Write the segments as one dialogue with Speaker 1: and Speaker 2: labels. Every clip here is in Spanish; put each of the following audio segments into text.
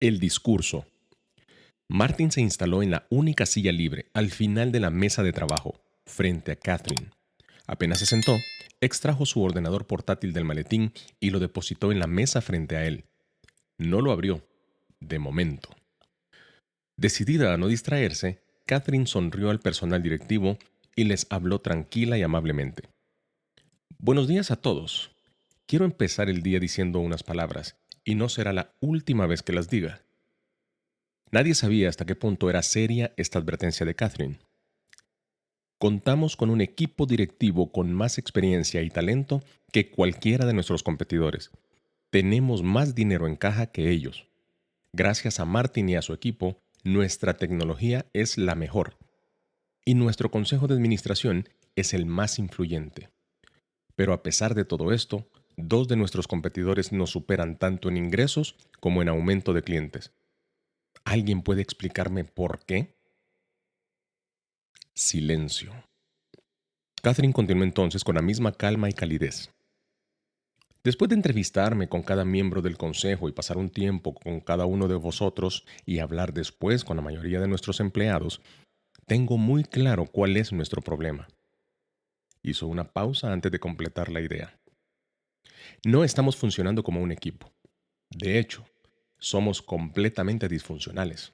Speaker 1: El discurso. Martin se instaló en la única silla libre al final de la mesa de trabajo, frente a Catherine. Apenas se sentó, extrajo su ordenador portátil del maletín y lo depositó en la mesa frente a él. No lo abrió, de momento. Decidida a no distraerse, Catherine sonrió al personal directivo y les habló tranquila y amablemente. Buenos días a todos. Quiero empezar el día diciendo unas palabras, y no será la última vez que las diga. Nadie sabía hasta qué punto era seria esta advertencia de Catherine. Contamos con un equipo directivo con más experiencia y talento que cualquiera de nuestros competidores. Tenemos más dinero en caja que ellos. Gracias a Martin y a su equipo, nuestra tecnología es la mejor. Y nuestro consejo de administración es el más influyente. Pero a pesar de todo esto, dos de nuestros competidores nos superan tanto en ingresos como en aumento de clientes. ¿Alguien puede explicarme por qué? Silencio. Catherine continuó entonces con la misma calma y calidez. Después de entrevistarme con cada miembro del consejo y pasar un tiempo con cada uno de vosotros y hablar después con la mayoría de nuestros empleados, tengo muy claro cuál es nuestro problema. Hizo una pausa antes de completar la idea. No estamos funcionando como un equipo. De hecho, somos completamente disfuncionales.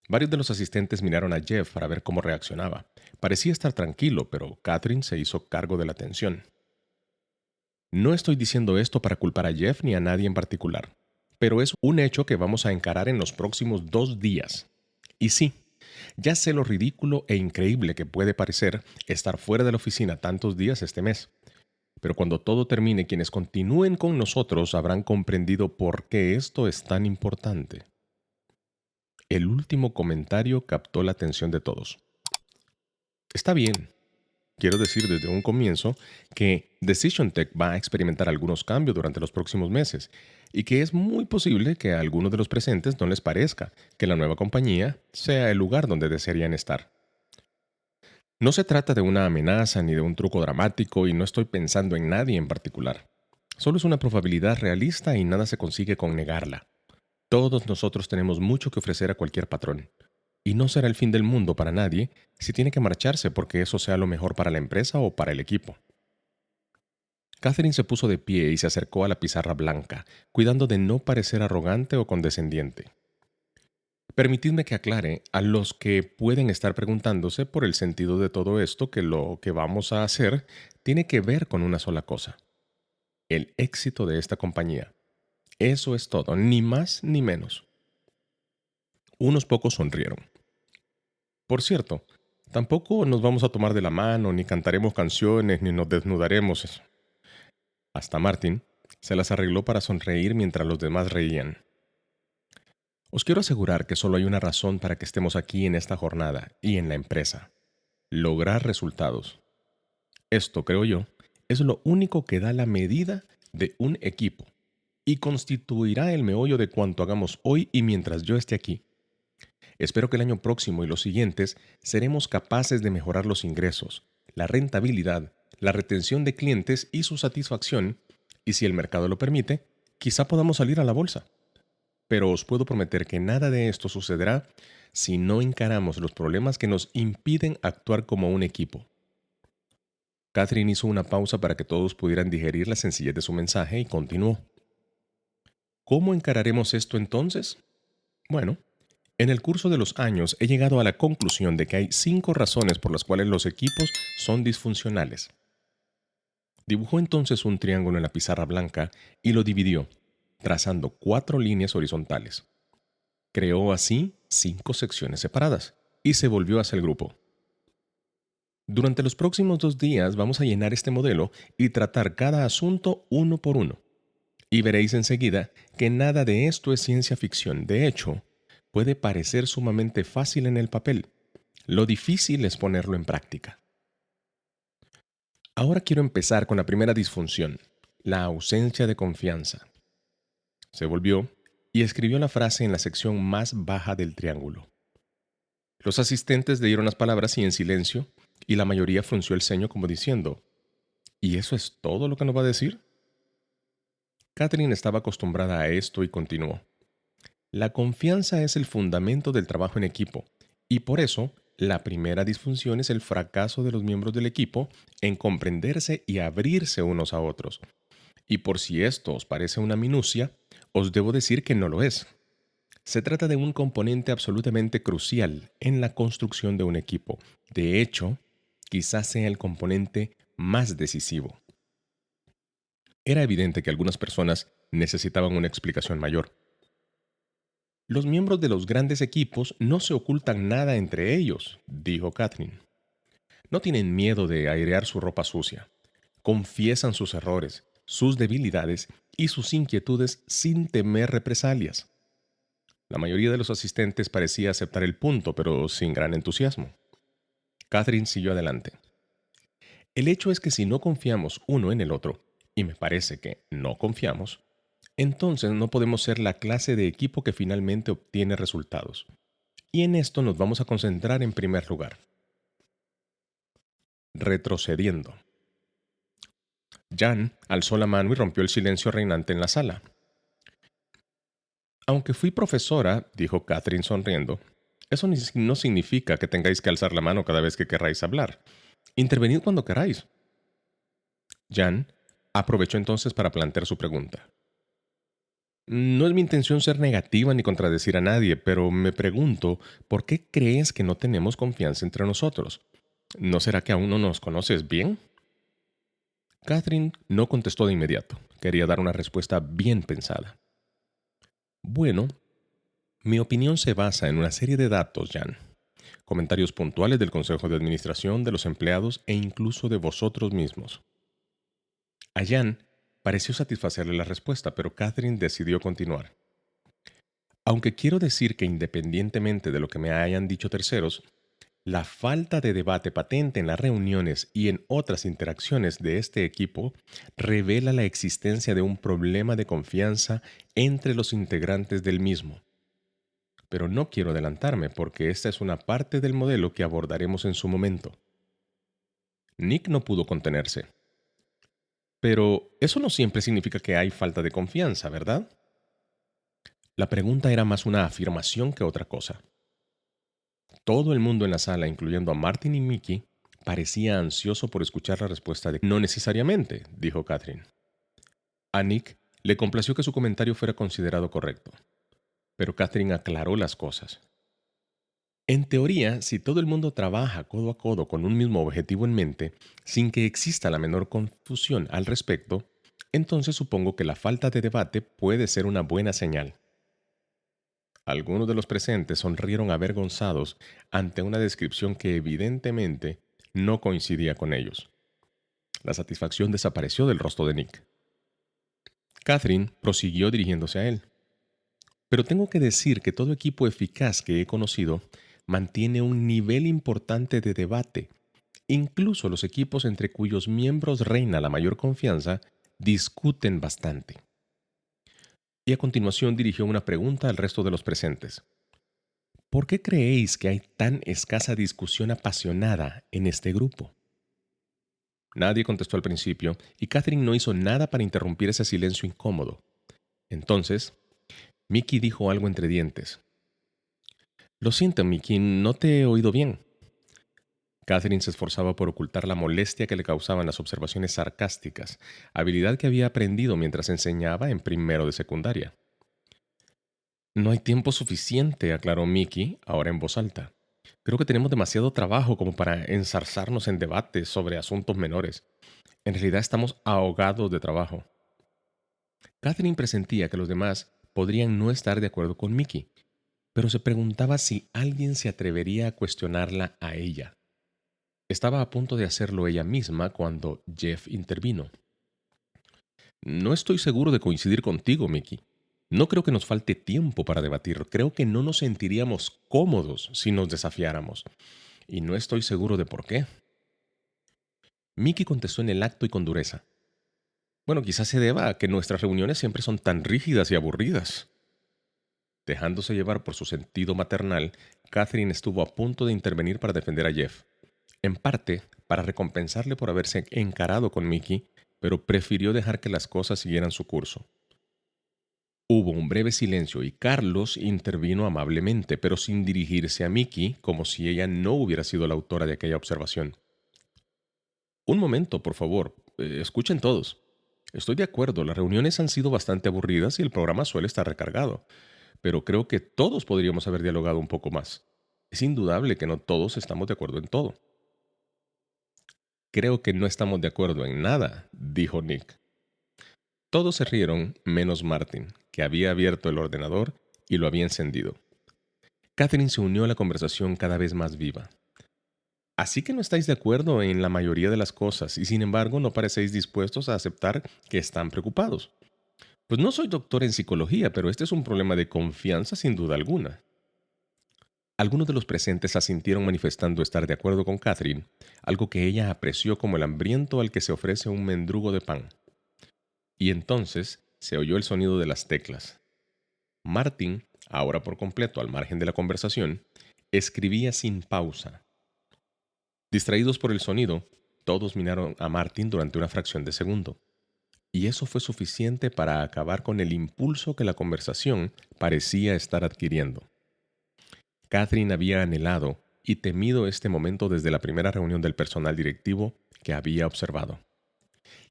Speaker 1: Varios de los asistentes miraron a Jeff para ver cómo reaccionaba. Parecía estar tranquilo, pero Catherine se hizo cargo de la tensión. No estoy diciendo esto para culpar a Jeff ni a nadie en particular, pero es un hecho que vamos a encarar en los próximos 2 días. Y sí, ya sé lo ridículo e increíble que puede parecer estar fuera de la oficina tantos días este mes. Pero cuando todo termine, quienes continúen con nosotros habrán comprendido por qué esto es tan importante. El último comentario captó la atención de todos. Está bien. Quiero decir desde un comienzo que Decision Tech va a experimentar algunos cambios durante los próximos meses y que es muy posible que a algunos de los presentes no les parezca que la nueva compañía sea el lugar donde desearían estar. No se trata de una amenaza ni de un truco dramático y no estoy pensando en nadie en particular. Solo es una probabilidad realista y nada se consigue con negarla. Todos nosotros tenemos mucho que ofrecer a cualquier patrón. Y no será el fin del mundo para nadie si tiene que marcharse porque eso sea lo mejor para la empresa o para el equipo. Catherine se puso de pie y se acercó a la pizarra blanca, cuidando de no parecer arrogante o condescendiente. Permitidme que aclare a los que pueden estar preguntándose por el sentido de todo esto que lo que vamos a hacer tiene que ver con una sola cosa: el éxito de esta compañía. Eso es todo, ni más ni menos. Unos pocos sonrieron. Por cierto, tampoco nos vamos a tomar de la mano, ni cantaremos canciones, ni nos desnudaremos. Hasta Martin se las arregló para sonreír mientras los demás reían. Os quiero asegurar que solo hay una razón para que estemos aquí en esta jornada y en la empresa: lograr resultados. Esto, creo yo, es lo único que da la medida de un equipo y constituirá el meollo de cuanto hagamos hoy y mientras yo esté aquí. Espero que el año próximo y los siguientes seremos capaces de mejorar los ingresos, la rentabilidad, la retención de clientes y su satisfacción, y si el mercado lo permite, quizá podamos salir a la bolsa. Pero os puedo prometer que nada de esto sucederá si no encaramos los problemas que nos impiden actuar como un equipo. Catherine hizo una pausa para que todos pudieran digerir la sencillez de su mensaje y continuó. ¿Cómo encararemos esto entonces? Bueno, en el curso de los años he llegado a la conclusión de que hay 5 razones por las cuales los equipos son disfuncionales. Dibujó entonces un triángulo en la pizarra blanca y lo dividió, trazando 4 líneas horizontales. Creó así 5 secciones separadas y se volvió hacia el grupo. Durante los próximos 2 días vamos a llenar este modelo y tratar cada asunto uno por uno. Y veréis enseguida que nada de esto es ciencia ficción. De hecho, puede parecer sumamente fácil en el papel. Lo difícil es ponerlo en práctica. Ahora quiero empezar con la primera disfunción: la ausencia de confianza. Se volvió y escribió la frase en la sección más baja del triángulo. Los asistentes dieron las palabras y en silencio, y la mayoría frunció el ceño como diciendo: ¿y eso es todo lo que nos va a decir? Catherine estaba acostumbrada a esto y continuó. La confianza es el fundamento del trabajo en equipo, y por eso la primera disfunción es el fracaso de los miembros del equipo en comprenderse y abrirse unos a otros. Y por si esto os parece una minucia, os debo decir que no lo es. Se trata de un componente absolutamente crucial en la construcción de un equipo. De hecho, quizás sea el componente más decisivo. Era evidente que algunas personas necesitaban una explicación mayor. Los miembros de los grandes equipos no se ocultan nada entre ellos, dijo Catherine. No tienen miedo de airear su ropa sucia. Confiesan sus errores, sus debilidades y sus inquietudes sin temer represalias. La mayoría de los asistentes parecía aceptar el punto, pero sin gran entusiasmo. Catherine siguió adelante. El hecho es que si no confiamos uno en el otro, y me parece que no confiamos, entonces no podemos ser la clase de equipo que finalmente obtiene resultados. Y en esto nos vamos a concentrar en primer lugar. Retrocediendo. Jan alzó la mano y rompió el silencio reinante en la sala. Aunque fui profesora, dijo Catherine sonriendo, eso no significa que tengáis que alzar la mano cada vez que querráis hablar. Intervenid cuando queráis. Jan aprovechó entonces para plantear su pregunta. No es mi intención ser negativa ni contradecir a nadie, pero me pregunto, ¿por qué crees que no tenemos confianza entre nosotros? ¿No será que aún no nos conoces bien? Catherine no contestó de inmediato. Quería dar una respuesta bien pensada. Bueno, mi opinión se basa en una serie de datos, Jan. Comentarios puntuales del Consejo de Administración, de los empleados e incluso de vosotros mismos. A Jan pareció satisfacerle la respuesta, pero Catherine decidió continuar. Aunque quiero decir que independientemente de lo que me hayan dicho terceros, la falta de debate patente en las reuniones y en otras interacciones de este equipo revela la existencia de un problema de confianza entre los integrantes del mismo. Pero no quiero adelantarme porque esta es una parte del modelo que abordaremos en su momento. Nick no pudo contenerse. Pero eso no siempre significa que hay falta de confianza, ¿verdad? La pregunta era más una afirmación que otra cosa. Todo el mundo en la sala, incluyendo a Martin y Mickey, parecía ansioso por escuchar la respuesta de no necesariamente, dijo Catherine. A Nick le complació que su comentario fuera considerado correcto, pero Catherine aclaró las cosas. En teoría, si todo el mundo trabaja codo a codo con un mismo objetivo en mente, sin que exista la menor confusión al respecto, entonces supongo que la falta de debate puede ser una buena señal. Algunos de los presentes sonrieron avergonzados ante una descripción que evidentemente no coincidía con ellos. La satisfacción desapareció del rostro de Nick. Catherine prosiguió dirigiéndose a él. Pero tengo que decir que todo equipo eficaz que he conocido mantiene un nivel importante de debate. Incluso los equipos entre cuyos miembros reina la mayor confianza discuten bastante. Y a continuación dirigió una pregunta al resto de los presentes. ¿Por qué creéis que hay tan escasa discusión apasionada en este grupo? Nadie contestó al principio y Catherine no hizo nada para interrumpir ese silencio incómodo. Entonces, Mickey dijo algo entre dientes. Lo siento, Mickey, no te he oído bien. Catherine se esforzaba por ocultar la molestia que le causaban las observaciones sarcásticas, habilidad que había aprendido mientras enseñaba en primero de secundaria. No hay tiempo suficiente, aclaró Mickey, ahora en voz alta. Creo que tenemos demasiado trabajo como para enzarzarnos en debates sobre asuntos menores. En realidad estamos ahogados de trabajo. Catherine presentía que los demás podrían no estar de acuerdo con Mickey, pero se preguntaba si alguien se atrevería a cuestionarla a ella. Estaba a punto de hacerlo ella misma cuando Jeff intervino. No estoy seguro de coincidir contigo, Mickey. No creo que nos falte tiempo para debatir. Creo que no nos sentiríamos cómodos si nos desafiáramos. Y no estoy seguro de por qué. Mickey contestó en el acto y con dureza. Bueno, quizás se deba a que nuestras reuniones siempre son tan rígidas y aburridas. Dejándose llevar por su sentido maternal, Catherine estuvo a punto de intervenir para defender a Jeff. En parte, para recompensarle por haberse encarado con Mickey, pero prefirió dejar que las cosas siguieran su curso. Hubo un breve silencio y Carlos intervino amablemente, pero sin dirigirse a Mickey, como si ella no hubiera sido la autora de aquella observación. Un momento, por favor. Escuchen todos. Estoy de acuerdo, las reuniones han sido bastante aburridas y el programa suele estar recargado, pero creo que todos podríamos haber dialogado un poco más. Es indudable que no todos estamos de acuerdo en todo. Creo que no estamos de acuerdo en nada, dijo Nick. Todos se rieron, menos Martin, que había abierto el ordenador y lo había encendido. Catherine se unió a la conversación cada vez más viva. Así que no estáis de acuerdo en la mayoría de las cosas y sin embargo no parecéis dispuestos a aceptar que están preocupados. Pues no soy doctor en psicología, pero este es un problema de confianza sin duda alguna. Algunos de los presentes asintieron manifestando estar de acuerdo con Catherine, algo que ella apreció como el hambriento al que se ofrece un mendrugo de pan. Y entonces se oyó el sonido de las teclas. Martin, ahora por completo al margen de la conversación, escribía sin pausa. Distraídos por el sonido, todos miraron a Martin durante una fracción de segundo. Y eso fue suficiente para acabar con el impulso que la conversación parecía estar adquiriendo. Catherine había anhelado y temido este momento desde la primera reunión del personal directivo que había observado.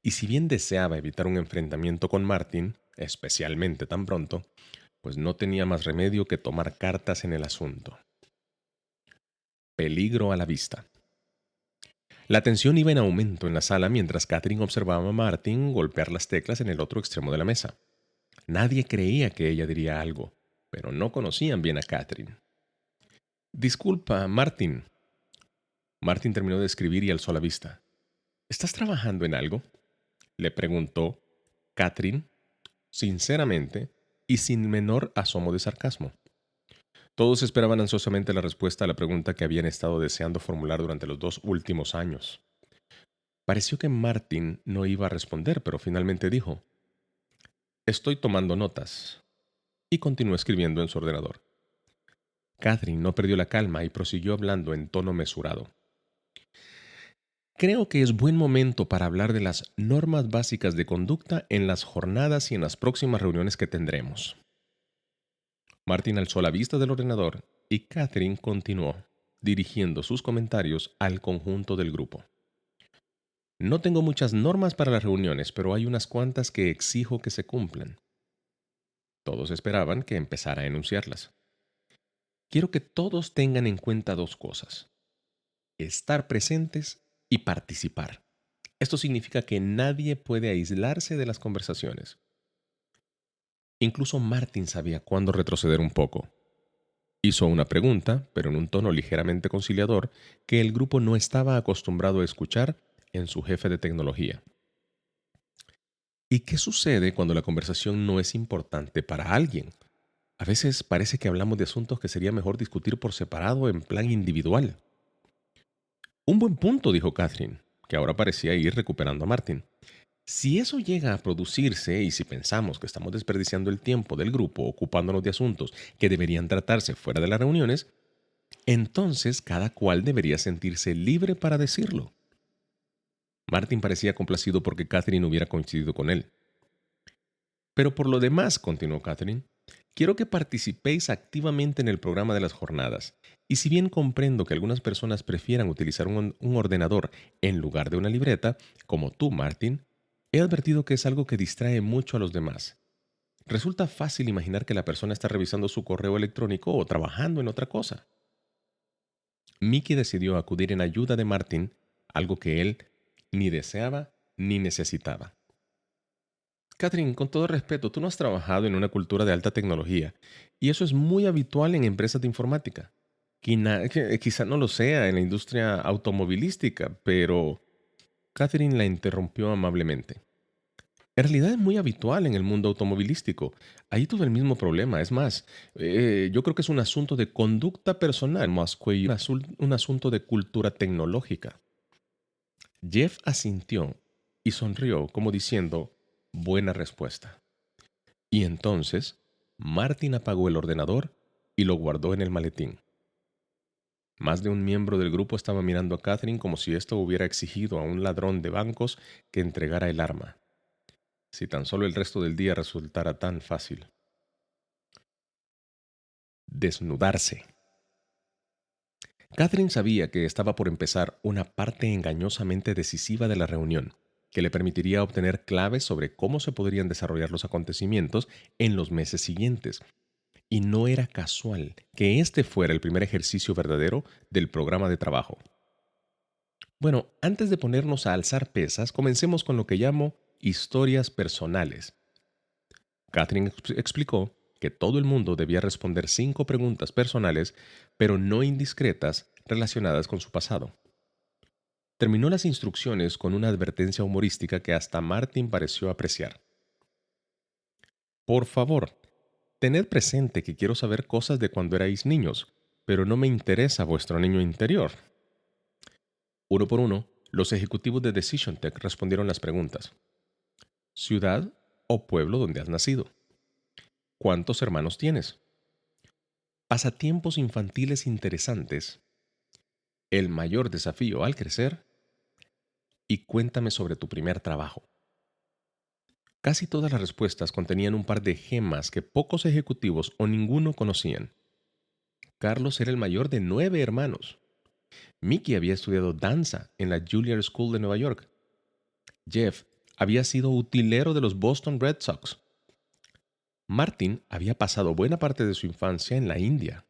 Speaker 1: Y si bien deseaba evitar un enfrentamiento con Martin, especialmente tan pronto, pues no tenía más remedio que tomar cartas en el asunto. Peligro a la vista. La tensión iba en aumento en la sala mientras Catherine observaba a Martin golpear las teclas en el otro extremo de la mesa. Nadie creía que ella diría algo, pero no conocían bien a Catherine. Disculpa, Martin. Martin terminó de escribir y alzó la vista. ¿Estás trabajando en algo?, le preguntó Catherine, sinceramente y sin menor asomo de sarcasmo. Todos esperaban ansiosamente la respuesta a la pregunta que habían estado deseando formular durante los 2 últimos años. Pareció que Martin no iba a responder, pero finalmente dijo: Estoy tomando notas. Y continuó escribiendo en su ordenador. Catherine no perdió la calma y prosiguió hablando en tono mesurado. Creo que es buen momento para hablar de las normas básicas de conducta en las jornadas y en las próximas reuniones que tendremos. Martin alzó la vista del ordenador y Catherine continuó, dirigiendo sus comentarios al conjunto del grupo. No tengo muchas normas para las reuniones, pero hay unas cuantas que exijo que se cumplan. Todos esperaban que empezara a enunciarlas. Quiero que todos tengan en cuenta 2 cosas: estar presentes y participar. Esto significa que nadie puede aislarse de las conversaciones. Incluso Martin sabía cuándo retroceder un poco. Hizo una pregunta, pero en un tono ligeramente conciliador, que el grupo no estaba acostumbrado a escuchar en su jefe de tecnología. ¿Y qué sucede cuando la conversación no es importante para alguien? A veces parece que hablamos de asuntos que sería mejor discutir por separado en plan individual. Un buen punto, dijo Catherine, que ahora parecía ir recuperando a Martin. Si eso llega a producirse y si pensamos que estamos desperdiciando el tiempo del grupo ocupándonos de asuntos que deberían tratarse fuera de las reuniones, entonces cada cual debería sentirse libre para decirlo. Martin parecía complacido porque Catherine hubiera coincidido con él. Pero por lo demás, continuó Catherine, quiero que participéis activamente en el programa de las jornadas. Y si bien comprendo que algunas personas prefieran utilizar un ordenador en lugar de una libreta, como tú, Martin, he advertido que es algo que distrae mucho a los demás. Resulta fácil imaginar que la persona está revisando su correo electrónico o trabajando en otra cosa. Mickey decidió acudir en ayuda de Martin, algo que él ni deseaba ni necesitaba. Catherine, con todo respeto, tú no has trabajado en una cultura de alta tecnología, y eso es muy habitual en empresas de informática. Quizá no lo sea en la industria automovilística, pero Catherine la interrumpió amablemente. En realidad es muy habitual en el mundo automovilístico. Ahí tuve el mismo problema. Es más, yo creo que es un asunto de conducta personal más que un asunto de cultura tecnológica. Jeff asintió y sonrió como diciendo, buena respuesta. Y entonces, Martin apagó el ordenador y lo guardó en el maletín. Más de un miembro del grupo estaba mirando a Catherine como si esto hubiera exigido a un ladrón de bancos que entregara el arma. Si tan solo el resto del día resultara tan fácil. desnudarse. Catherine sabía que estaba por empezar una parte engañosamente decisiva de la reunión, que le permitiría obtener claves sobre cómo se podrían desarrollar los acontecimientos en los meses siguientes. Y no era casual que este fuera el primer ejercicio verdadero del programa de trabajo. Bueno, antes de ponernos a alzar pesas, comencemos con lo que llamo historias personales. Catherine explicó que todo el mundo debía responder 5 preguntas personales, pero no indiscretas, relacionadas con su pasado. Terminó las instrucciones con una advertencia humorística que hasta Martin pareció apreciar. Por favor, tened presente que quiero saber cosas de cuando erais niños, pero no me interesa vuestro niño interior. Uno por uno, los ejecutivos de Decision Tech respondieron las preguntas. ¿Ciudad o pueblo donde has nacido? ¿Cuántos hermanos tienes? Pasatiempos infantiles interesantes. El mayor desafío al crecer. Y cuéntame sobre tu primer trabajo. Casi todas las respuestas contenían un par de gemas que pocos ejecutivos o ninguno conocían. Carlos era el mayor de 9 hermanos. Mickey había estudiado danza en la Juilliard School de Nueva York. Jeff había sido utilero de los Boston Red Sox. Martin había pasado buena parte de su infancia en la India.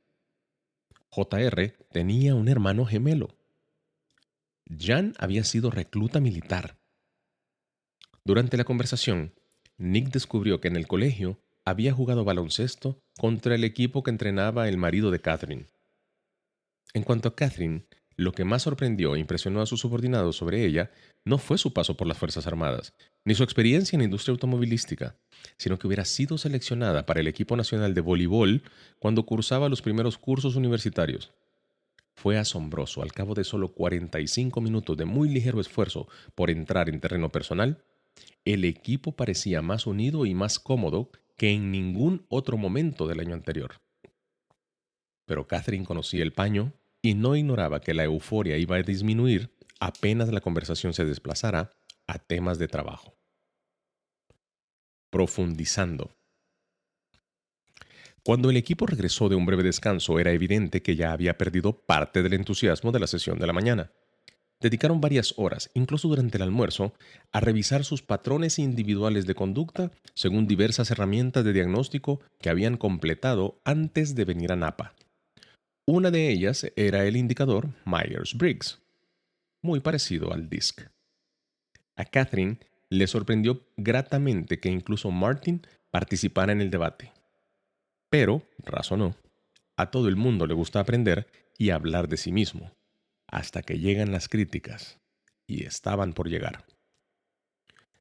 Speaker 1: JR tenía un hermano gemelo. Jan había sido recluta militar. Durante la conversación, Nick descubrió que en el colegio había jugado baloncesto contra el equipo que entrenaba el marido de Catherine. En cuanto a Catherine, lo que más sorprendió e impresionó a sus subordinados sobre ella no fue su paso por las Fuerzas Armadas, ni su experiencia en la industria automovilística, sino que hubiera sido seleccionada para el equipo nacional de voleibol cuando cursaba los primeros cursos universitarios. Fue asombroso, al cabo de solo 45 minutos de muy ligero esfuerzo por entrar en terreno personal, el equipo parecía más unido y más cómodo que en ningún otro momento del año anterior. Pero Catherine conocía el paño y no ignoraba que la euforia iba a disminuir apenas la conversación se desplazara a temas de trabajo. Profundizando. Cuando el equipo regresó de un breve descanso, era evidente que ya había perdido parte del entusiasmo de la sesión de la mañana. Dedicaron varias horas, incluso durante el almuerzo, a revisar sus patrones individuales de conducta según diversas herramientas de diagnóstico que habían completado antes de venir a Napa. Una de ellas era el indicador Myers-Briggs, muy parecido al DISC. A Catherine le sorprendió gratamente que incluso Martin participara en el debate. Pero, razonó, a todo el mundo le gusta aprender y hablar de sí mismo, hasta que llegan las críticas, y estaban por llegar.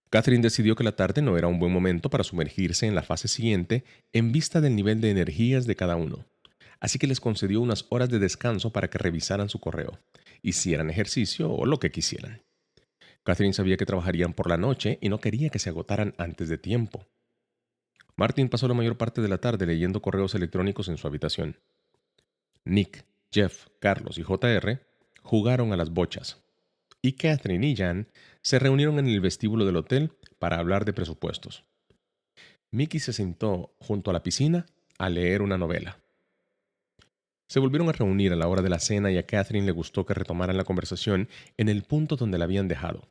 Speaker 1: Catherine decidió que la tarde no era un buen momento para sumergirse en la fase siguiente en vista del nivel de energías de cada uno, así que les concedió unas horas de descanso para que revisaran su correo, hicieran ejercicio o lo que quisieran. Catherine sabía que trabajarían por la noche y no quería que se agotaran antes de tiempo. Martin pasó la mayor parte de la tarde leyendo correos electrónicos en su habitación. Nick, Jeff, Carlos y JR jugaron a las bochas, y Catherine y Jan se reunieron en el vestíbulo del hotel para hablar de presupuestos. Mickey se sentó junto a la piscina a leer una novela. Se volvieron a reunir a la hora de la cena y a Catherine le gustó que retomaran la conversación en el punto donde la habían dejado.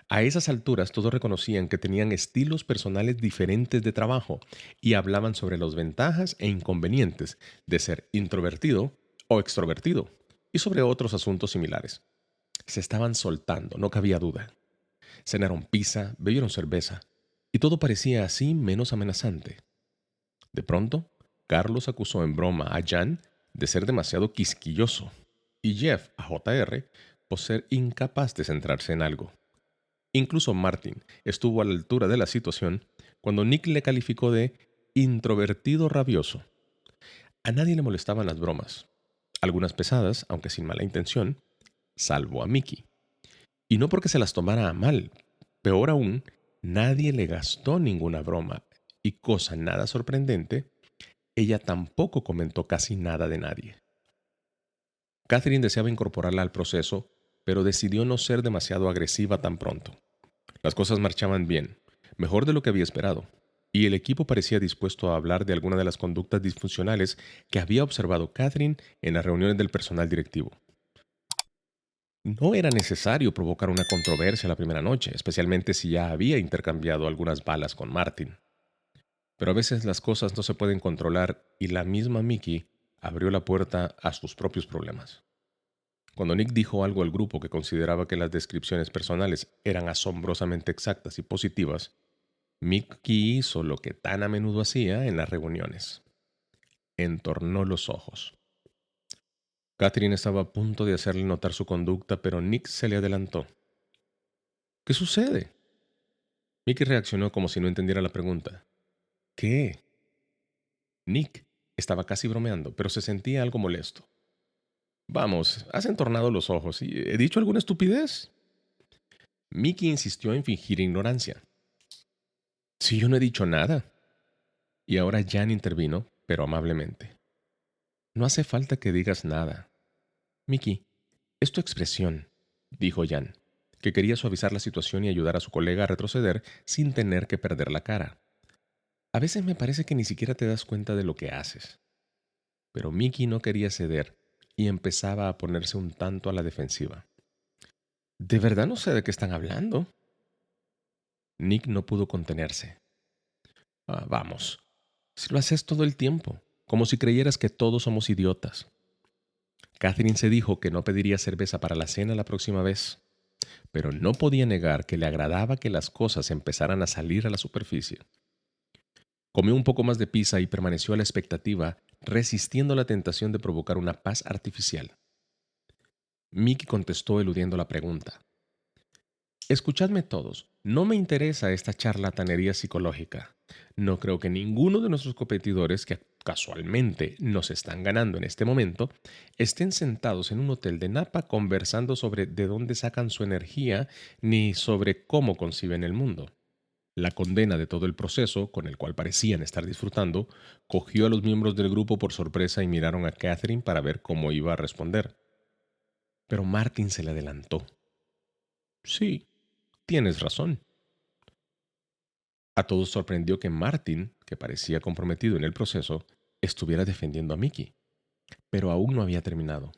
Speaker 1: A esas alturas todos reconocían que tenían estilos personales diferentes de trabajo y hablaban sobre las ventajas e inconvenientes de ser introvertido o extrovertido y sobre otros asuntos similares. Se estaban soltando, no cabía duda. Cenaron pizza, bebieron cerveza y todo parecía así menos amenazante. De pronto, Carlos acusó en broma a Jan de ser demasiado quisquilloso y Jeff a JR por ser incapaz de centrarse en algo. Incluso Martin estuvo a la altura de la situación cuando Nick le calificó de introvertido rabioso. A nadie le molestaban las bromas, algunas pesadas, aunque sin mala intención, salvo a Mickey. Y no porque se las tomara a mal, peor aún, nadie le gastó ninguna broma, y cosa nada sorprendente, ella tampoco comentó casi nada de nadie. Catherine deseaba incorporarla al proceso, pero decidió no ser demasiado agresiva tan pronto. Las cosas marchaban bien, mejor de lo que había esperado. y el equipo parecía dispuesto a hablar de alguna de las conductas disfuncionales que había observado Catherine en las reuniones del personal directivo. No era necesario provocar una controversia la primera noche, especialmente si ya había intercambiado algunas balas con Martin. Pero a veces las cosas no se pueden controlar y la misma Mickey abrió la puerta a sus propios problemas. Cuando Nick dijo algo al grupo que consideraba que las descripciones personales eran asombrosamente exactas y positivas, Mickey hizo lo que tan a menudo hacía en las reuniones. Entornó los ojos. Catherine estaba a punto de hacerle notar su conducta, pero Nick se le adelantó. ¿Qué sucede? Mickey reaccionó como si no entendiera la pregunta. ¿Qué? Nick estaba casi bromeando, pero se sentía algo molesto. Vamos, has entornado los ojos y ¿he dicho alguna estupidez? Mickey insistió en fingir ignorancia. Si yo no he dicho nada. Y ahora Jan intervino, pero amablemente. No hace falta que digas nada. Mickey, es tu expresión, dijo Jan, que quería suavizar la situación y ayudar a su colega a retroceder sin tener que perder la cara. A veces me parece que ni siquiera te das cuenta de lo que haces. Pero Mickey no quería ceder y empezaba a ponerse un tanto a la defensiva. De verdad no sé de qué están hablando. Nick no pudo contenerse. Vamos, si lo haces todo el tiempo, como si creyeras que todos somos idiotas. Catherine se dijo que no pediría cerveza para la cena la próxima vez, pero no podía negar que le agradaba que las cosas empezaran a salir a la superficie. Comió un poco más de pizza y permaneció a la expectativa, resistiendo la tentación de provocar una paz artificial. Mickey contestó eludiendo la pregunta. Escuchadme todos, no me interesa esta charlatanería psicológica. No creo que ninguno de nuestros competidores, que casualmente nos están ganando en este momento, estén sentados en un hotel de Napa conversando sobre de dónde sacan su energía ni sobre cómo conciben el mundo. La condena de todo el proceso, con el cual parecían estar disfrutando, cogió a los miembros del grupo por sorpresa y miraron a Catherine para ver cómo iba a responder. Pero Martin se le adelantó. Sí, tienes razón. A todos sorprendió que Martin, que parecía comprometido en el proceso, estuviera defendiendo a Mickey, pero aún no había terminado.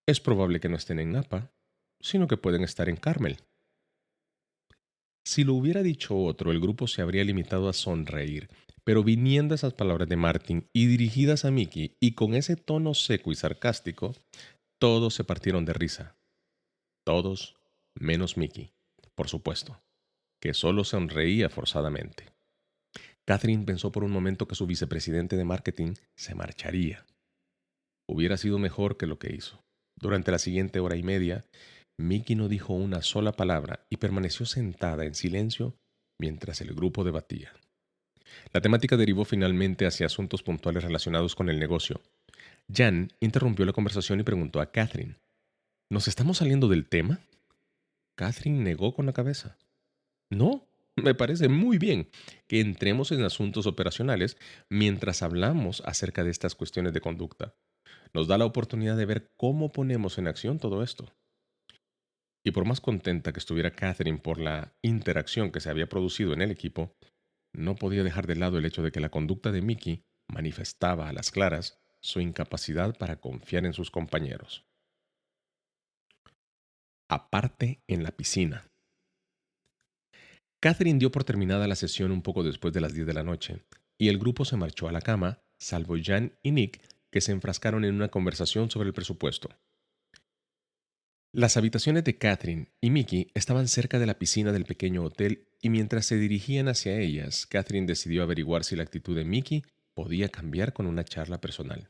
Speaker 1: Es probable que no estén en Napa, sino que pueden estar en Carmel. Si lo hubiera dicho otro, el grupo se habría limitado a sonreír, pero viniendo esas palabras de Martin y dirigidas a Mickey y con ese tono seco y sarcástico, todos se partieron de risa. Todos, menos Mickey, por supuesto, que solo sonreía forzadamente. Catherine pensó por un momento que su vicepresidente de marketing se marcharía. Hubiera sido mejor que lo que hizo. Durante la siguiente hora y media, Mickey no dijo una sola palabra y permaneció sentada en silencio mientras el grupo debatía. La temática derivó finalmente hacia asuntos puntuales relacionados con el negocio. Jan interrumpió la conversación y preguntó a Catherine, ¿nos estamos saliendo del tema? Catherine negó con la cabeza. No, me parece muy bien que entremos en asuntos operacionales mientras hablamos acerca de estas cuestiones de conducta. Nos da la oportunidad de ver cómo ponemos en acción todo esto. Y por más contenta que estuviera Catherine por la interacción que se había producido en el equipo, no podía dejar de lado el hecho de que la conducta de Mickey manifestaba a las claras su incapacidad para confiar en sus compañeros. Aparte en la piscina. Catherine dio por terminada la sesión un poco después de las 10 de la noche, y el grupo se marchó a la cama, salvo Jan y Nick, que se enfrascaron en una conversación sobre el presupuesto. Las habitaciones de Catherine y Mickey estaban cerca de la piscina del pequeño hotel y mientras se dirigían hacia ellas, Catherine decidió averiguar si la actitud de Mickey podía cambiar con una charla personal.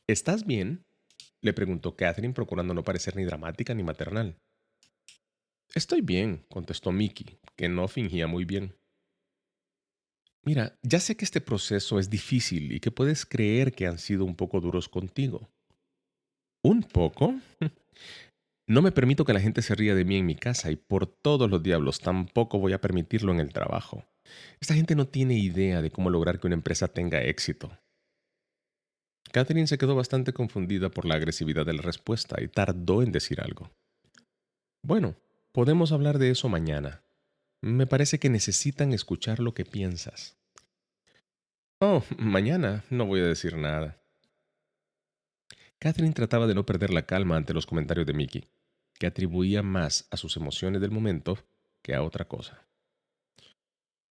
Speaker 1: ¿Estás bien? Le preguntó Catherine, procurando no parecer ni dramática ni maternal. Estoy bien, contestó Mickey, que no fingía muy bien. Mira, ya sé que este proceso es difícil y que puedes creer que han sido un poco duros contigo. ¿Un poco? No me permito que la gente se ría de mí en mi casa y por todos los diablos tampoco voy a permitirlo en el trabajo. Esta gente no tiene idea de cómo lograr que una empresa tenga éxito. Catherine se quedó bastante confundida por la agresividad de la respuesta y tardó en decir algo. Bueno, podemos hablar de eso mañana. Me parece que necesitan escuchar lo que piensas. Oh, mañana no voy a decir nada. Catherine trataba de no perder la calma ante los comentarios de Mickey, que atribuía más a sus emociones del momento que a otra cosa.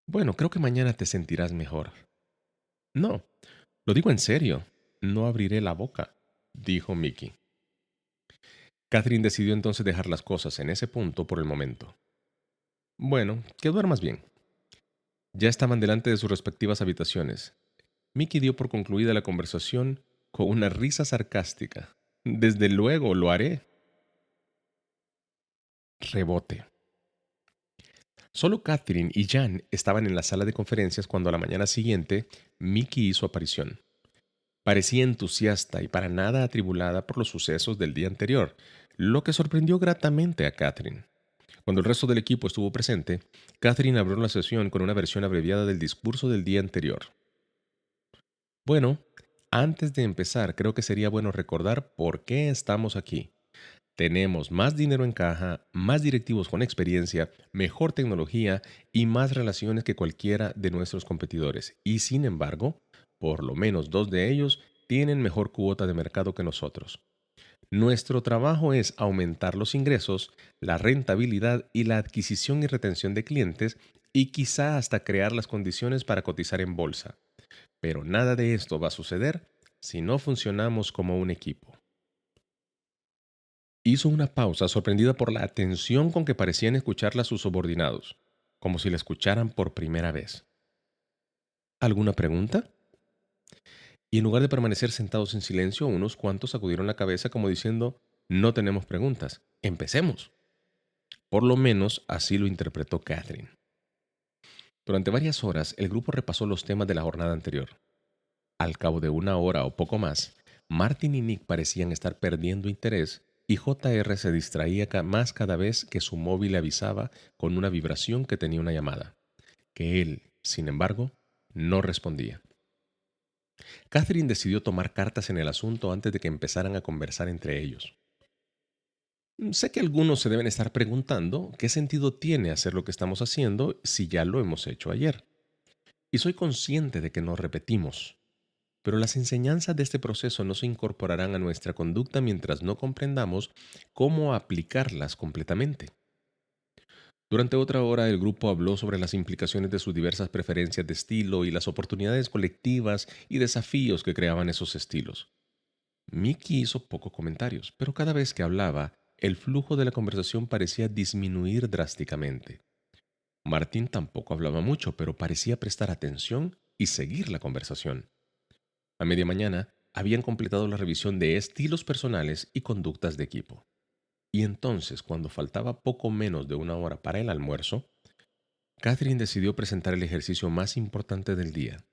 Speaker 1: Bueno, creo que mañana te sentirás mejor. No, lo digo en serio. No abriré la boca, dijo Mickey. Catherine decidió entonces dejar las cosas en ese punto por el momento. Bueno, que duermas bien. Ya estaban delante de sus respectivas habitaciones. Mickey dio por concluida la conversación con una risa sarcástica. Desde luego lo haré. Rebote. Solo Catherine y Jan estaban en la sala de conferencias cuando a la mañana siguiente Mickey hizo aparición. Parecía entusiasta y para nada atribulada por los sucesos del día anterior, lo que sorprendió gratamente a Catherine. Cuando el resto del equipo estuvo presente, Catherine abrió la sesión con una versión abreviada del discurso del día anterior. Bueno, antes de empezar, creo que sería bueno recordar por qué estamos aquí. Tenemos más dinero en caja, más directivos con experiencia, mejor tecnología y más relaciones que cualquiera de nuestros competidores. Y sin embargo, por lo menos dos de ellos tienen mejor cuota de mercado que nosotros. Nuestro trabajo es aumentar los ingresos, la rentabilidad y la adquisición y retención de clientes y quizá hasta crear las condiciones para cotizar en bolsa. Pero nada de esto va a suceder si no funcionamos como un equipo. Hizo una pausa sorprendida por la atención con que parecían escucharla sus subordinados, como si la escucharan por primera vez. ¿Alguna pregunta? Y en lugar de permanecer sentados en silencio, unos cuantos sacudieron la cabeza como diciendo, no tenemos preguntas, empecemos. Por lo menos así lo interpretó Catherine. Durante varias horas, el grupo repasó los temas de la jornada anterior. Al cabo de una hora o poco más, Martin y Nick parecían estar perdiendo interés y JR se distraía más cada vez que su móvil le avisaba con una vibración que tenía una llamada, que él, sin embargo, no respondía. Catherine decidió tomar cartas en el asunto antes de que empezaran a conversar entre ellos. Sé que algunos se deben estar preguntando qué sentido tiene hacer lo que estamos haciendo si ya lo hemos hecho ayer. Y soy consciente de que nos repetimos, pero las enseñanzas de este proceso no se incorporarán a nuestra conducta mientras no comprendamos cómo aplicarlas completamente. Durante otra hora, el grupo habló sobre las implicaciones de sus diversas preferencias de estilo y las oportunidades colectivas y desafíos que creaban esos estilos. Mickey hizo pocos comentarios, pero cada vez que hablaba, el flujo de la conversación parecía disminuir drásticamente. Martín tampoco hablaba mucho, pero parecía prestar atención y seguir la conversación. A media mañana, habían completado la revisión de estilos personales y conductas de equipo. Y entonces, cuando faltaba poco menos de una hora para el almuerzo, Catherine decidió presentar el ejercicio más importante del día,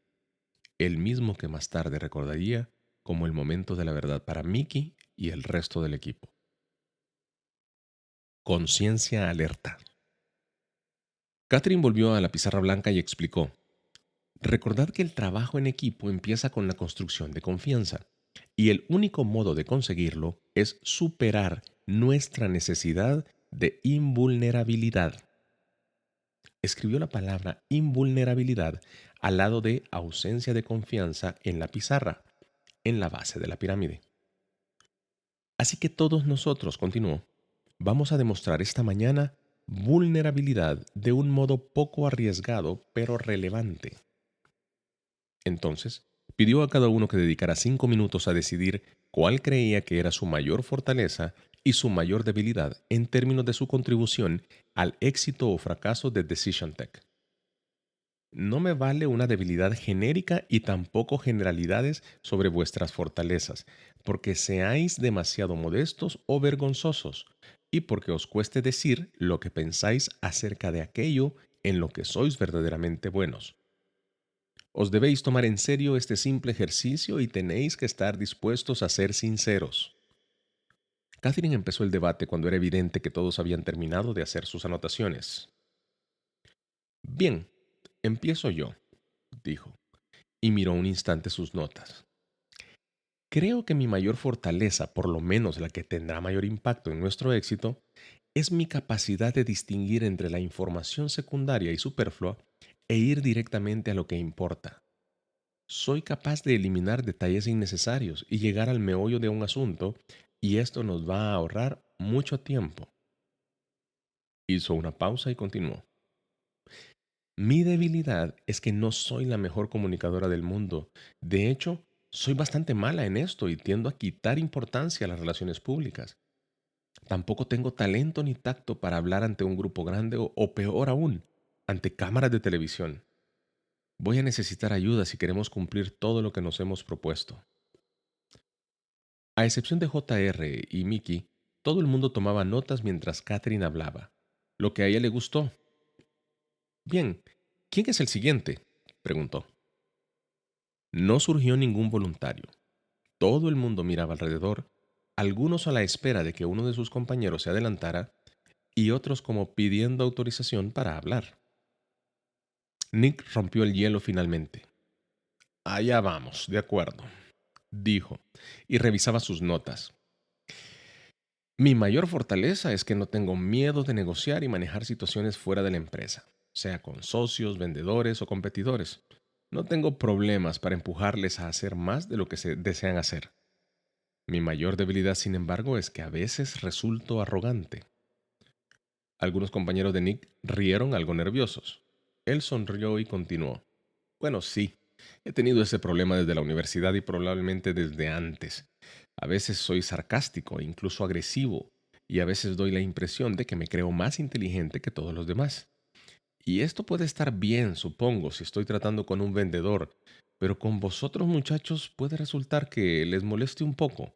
Speaker 1: el mismo que más tarde recordaría como el momento de la verdad para Mickey y el resto del equipo. Conciencia alerta. Catherine volvió a la pizarra blanca y explicó, recordad que el trabajo en equipo empieza con la construcción de confianza, y el único modo de conseguirlo es superar nuestra necesidad de invulnerabilidad. Escribió la palabra invulnerabilidad al lado de ausencia de confianza en la pizarra, en la base de la pirámide. Así que todos nosotros, continuó, vamos a demostrar esta mañana vulnerabilidad de un modo poco arriesgado pero relevante. Entonces, pidió a cada uno que dedicara 5 minutos a decidir cuál creía que era su mayor fortaleza y su mayor debilidad en términos de su contribución al éxito o fracaso de Decision Tech. No me vale una debilidad genérica y tampoco generalidades sobre vuestras fortalezas, porque seáis demasiado modestos o vergonzosos, y porque os cueste decir lo que pensáis acerca de aquello en lo que sois verdaderamente buenos. Os debéis tomar en serio este simple ejercicio y tenéis que estar dispuestos a ser sinceros. Catherine empezó el debate cuando era evidente que todos habían terminado de hacer sus anotaciones. Bien, empiezo yo, dijo, y miró un instante sus notas. Creo que mi mayor fortaleza, por lo menos la que tendrá mayor impacto en nuestro éxito, es mi capacidad de distinguir entre la información secundaria y superflua e ir directamente a lo que importa. Soy capaz de eliminar detalles innecesarios y llegar al meollo de un asunto, y esto nos va a ahorrar mucho tiempo. Hizo una pausa y continuó. Mi debilidad es que no soy la mejor comunicadora del mundo. De hecho, soy bastante mala en esto y tiendo a quitar importancia a las relaciones públicas. Tampoco tengo talento ni tacto para hablar ante un grupo grande o peor aún, ante cámaras de televisión. Voy a necesitar ayuda si queremos cumplir todo lo que nos hemos propuesto. A excepción de JR y Mickey, todo el mundo tomaba notas mientras Catherine hablaba, lo que a ella le gustó. Bien, ¿quién es el siguiente?, preguntó. No surgió ningún voluntario. Todo el mundo miraba alrededor, algunos a la espera de que uno de sus compañeros se adelantara y otros como pidiendo autorización para hablar. Nick rompió el hielo finalmente. Allá vamos, de acuerdo, dijo, y revisaba sus notas. Mi mayor fortaleza es que no tengo miedo de negociar y manejar situaciones fuera de la empresa, sea con socios, vendedores o competidores. No tengo problemas para empujarles a hacer más de lo que se desean hacer. Mi mayor debilidad, sin embargo, es que a veces resulto arrogante. Algunos compañeros de Nick rieron algo nerviosos. Él sonrió y continuó. Bueno, sí, he tenido ese problema desde la universidad y probablemente desde antes. A veces soy sarcástico e incluso agresivo, y a veces doy la impresión de que me creo más inteligente que todos los demás. Y esto puede estar bien, supongo, si estoy tratando con un vendedor, pero con vosotros muchachos puede resultar que les moleste un poco,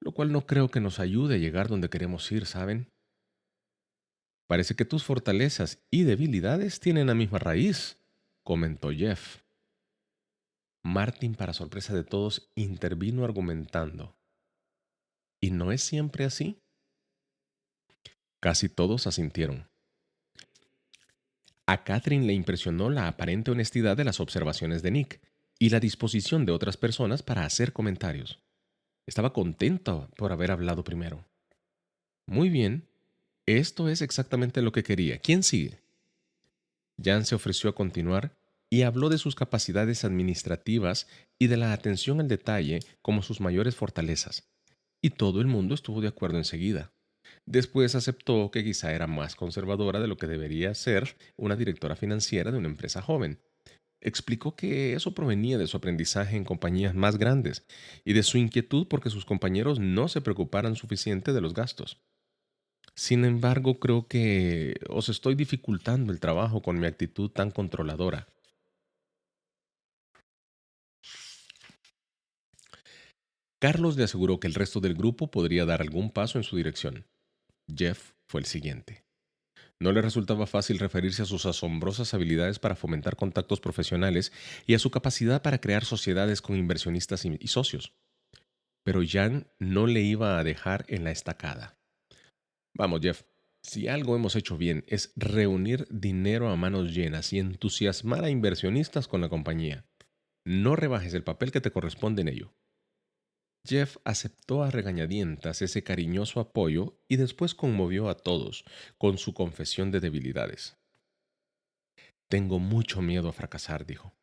Speaker 1: lo cual no creo que nos ayude a llegar donde queremos ir, ¿saben? Parece que tus fortalezas y debilidades tienen la misma raíz, comentó Jeff. Martin, para sorpresa de todos, intervino argumentando. ¿Y no es siempre así? Casi todos asintieron. A Catherine le impresionó la aparente honestidad de las observaciones de Nick y la disposición de otras personas para hacer comentarios. Estaba contenta por haber hablado primero. Muy bien, esto es exactamente lo que quería. ¿Quién sigue? Jan se ofreció a continuar y habló de sus capacidades administrativas y de la atención al detalle como sus mayores fortalezas. Y todo el mundo estuvo de acuerdo enseguida. Después aceptó que quizá era más conservadora de lo que debería ser una directora financiera de una empresa joven. Explicó que eso provenía de su aprendizaje en compañías más grandes y de su inquietud porque sus compañeros no se preocuparan suficiente de los gastos. Sin embargo, creo que os estoy dificultando el trabajo con mi actitud tan controladora. Carlos le aseguró que el resto del grupo podría dar algún paso en su dirección. Jeff fue el siguiente. No le resultaba fácil referirse a sus asombrosas habilidades para fomentar contactos profesionales y a su capacidad para crear sociedades con inversionistas y socios. Pero Jan no le iba a dejar en la estacada. Vamos, Jeff, si algo hemos hecho bien es reunir dinero a manos llenas y entusiasmar a inversionistas con la compañía. No rebajes el papel que te corresponde en ello. Jeff aceptó a regañadientas ese cariñoso apoyo y después conmovió a todos con su confesión de debilidades. Tengo mucho miedo a fracasar, dijo.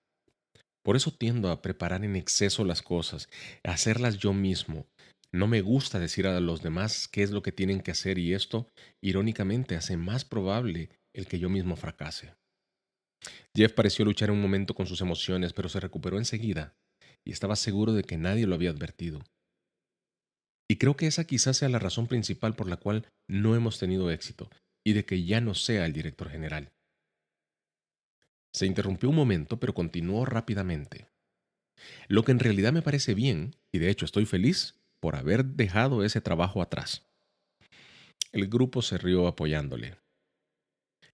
Speaker 1: Por eso tiendo a preparar en exceso las cosas, a hacerlas yo mismo. No me gusta decir a los demás qué es lo que tienen que hacer y esto, irónicamente, hace más probable el que yo mismo fracase. Jeff pareció luchar un momento con sus emociones, pero se recuperó enseguida y estaba seguro de que nadie lo había advertido. Y creo que esa quizás sea la razón principal por la cual no hemos tenido éxito y de que ya no sea el director general. Se interrumpió un momento, pero continuó rápidamente. Lo que en realidad me parece bien, y de hecho estoy feliz por haber dejado ese trabajo atrás. El grupo se rió apoyándole.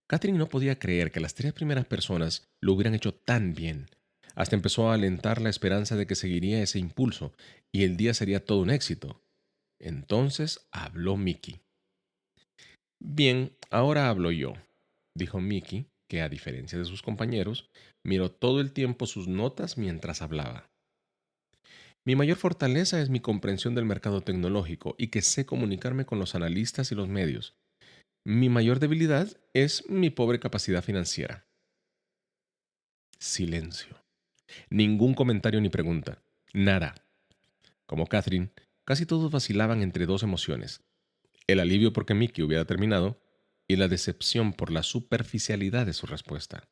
Speaker 1: Catherine no podía creer que las tres primeras personas lo hubieran hecho tan bien. Hasta empezó a alentar la esperanza de que seguiría ese impulso y el día sería todo un éxito. Entonces habló Mickey. Bien, ahora hablo yo, dijo Mickey, que a diferencia de sus compañeros, miró todo el tiempo sus notas mientras hablaba. Mi mayor fortaleza es mi comprensión del mercado tecnológico y que sé comunicarme con los analistas y los medios. Mi mayor debilidad es mi pobre capacidad financiera. Silencio. Ningún comentario ni pregunta. Nada. Como Catherine, casi todos vacilaban entre dos emociones: el alivio porque Mickey hubiera terminado y la decepción por la superficialidad de su respuesta.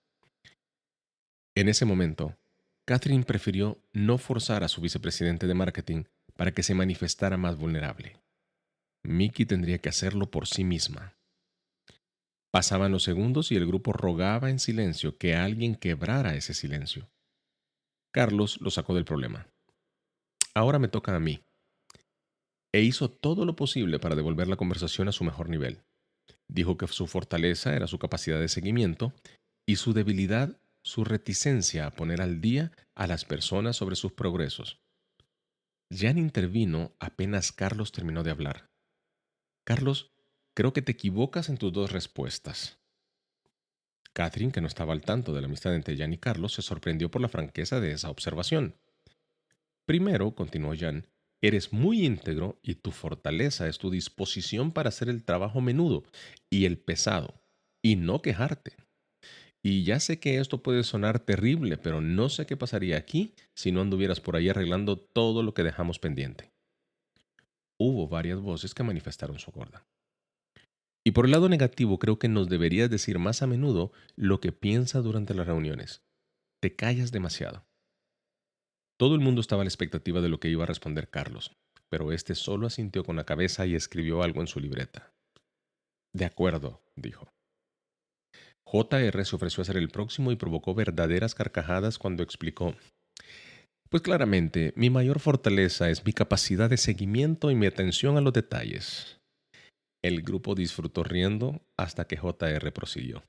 Speaker 1: En ese momento, Catherine prefirió no forzar a su vicepresidente de marketing para que se manifestara más vulnerable. Mickey tendría que hacerlo por sí misma. Pasaban los segundos y el grupo rogaba en silencio que alguien quebrara ese silencio. Carlos lo sacó del problema. Ahora me toca a mí. E hizo todo lo posible para devolver la conversación a su mejor nivel. Dijo que su fortaleza era su capacidad de seguimiento y su debilidad su reticencia a poner al día a las personas sobre sus progresos. Jan intervino apenas Carlos terminó de hablar. Carlos, creo que te equivocas en tus dos respuestas. Catherine, que no estaba al tanto de la amistad entre Jan y Carlos, se sorprendió por la franqueza de esa observación. Primero, continuó Jan, eres muy íntegro y tu fortaleza es tu disposición para hacer el trabajo menudo y el pesado, y no quejarte. Y ya sé que esto puede sonar terrible, pero no sé qué pasaría aquí si no anduvieras por ahí arreglando todo lo que dejamos pendiente. Hubo varias voces que manifestaron su acuerdo. Y por el lado negativo, creo que nos deberías decir más a menudo lo que piensas durante las reuniones. Te callas demasiado. Todo el mundo estaba a la expectativa de lo que iba a responder Carlos, pero este solo asintió con la cabeza y escribió algo en su libreta. De acuerdo, dijo. JR se ofreció a ser el próximo y provocó verdaderas carcajadas cuando explicó: pues claramente, mi mayor fortaleza es mi capacidad de seguimiento y mi atención a los detalles. El grupo disfrutó riendo hasta que JR prosiguió.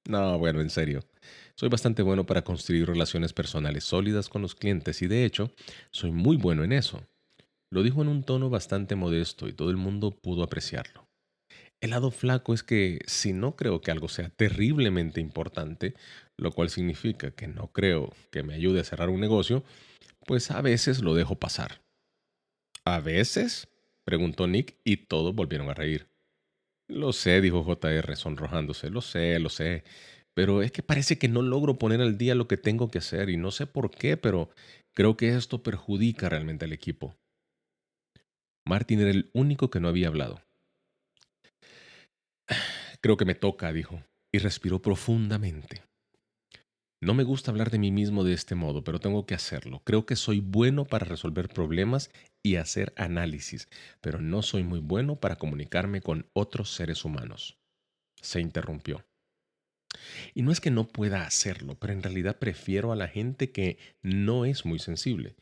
Speaker 1: No, bueno, en serio. Soy bastante bueno para construir relaciones personales sólidas con los clientes y de hecho, soy muy bueno en eso. Lo dijo en un tono bastante modesto y todo el mundo pudo apreciarlo. El lado flaco es que si no creo que algo sea terriblemente importante, lo cual significa que no creo que me ayude a cerrar un negocio, pues a veces lo dejo pasar. ¿A veces? Preguntó Nick y todos volvieron a reír. Lo sé, dijo JR, sonrojándose. Lo sé. Pero es que parece que no logro poner al día lo que tengo que hacer y no sé por qué, pero creo que esto perjudica realmente al equipo. Martin era el único que no había hablado. Creo que me toca, dijo, y respiró profundamente. No me gusta hablar de mí mismo de este modo, pero tengo que hacerlo. Creo que soy bueno para resolver problemas y hacer análisis, pero no soy muy bueno para comunicarme con otros seres humanos. Se interrumpió. Y no es que no pueda hacerlo, pero en realidad prefiero a la gente que no es muy sensible.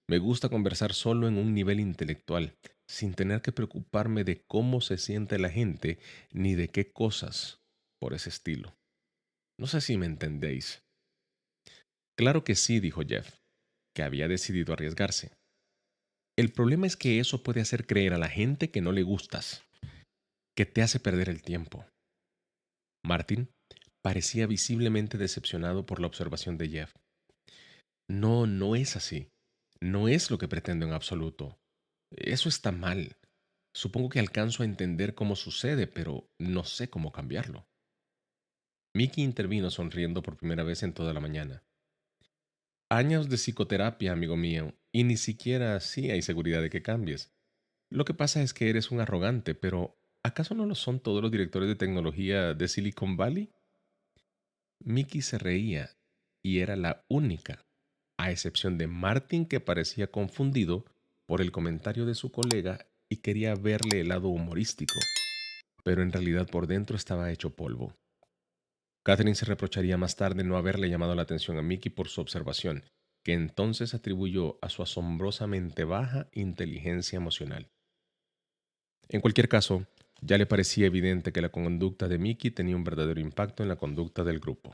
Speaker 1: Me gusta conversar solo en un nivel intelectual, sin tener que preocuparme de cómo se siente la gente ni de qué cosas por ese estilo. No sé si me entendéis. Claro que sí, dijo Jeff, que había decidido arriesgarse. El problema es que eso puede hacer creer a la gente que no le gustas, que te hace perder el tiempo. Martin parecía visiblemente decepcionado por la observación de Jeff. No, no es así. No es lo que pretendo en absoluto. Eso está mal. Supongo que alcanzo a entender cómo sucede, pero no sé cómo cambiarlo. Mickey intervino sonriendo por primera vez en toda la mañana. Años de psicoterapia, amigo mío, y ni siquiera así hay seguridad de que cambies. Lo que pasa es que eres un arrogante, pero ¿acaso no lo son todos los directores de tecnología de Silicon Valley? Mickey se reía y era la única, a excepción de Martin, que parecía confundido por el comentario de su colega y quería verle el lado humorístico, pero en realidad por dentro estaba hecho polvo. Catherine se reprocharía más tarde no haberle llamado la atención a Mickey por su observación, que entonces atribuyó a su asombrosamente baja inteligencia emocional. En cualquier caso, ya le parecía evidente que la conducta de Mickey tenía un verdadero impacto en la conducta del grupo.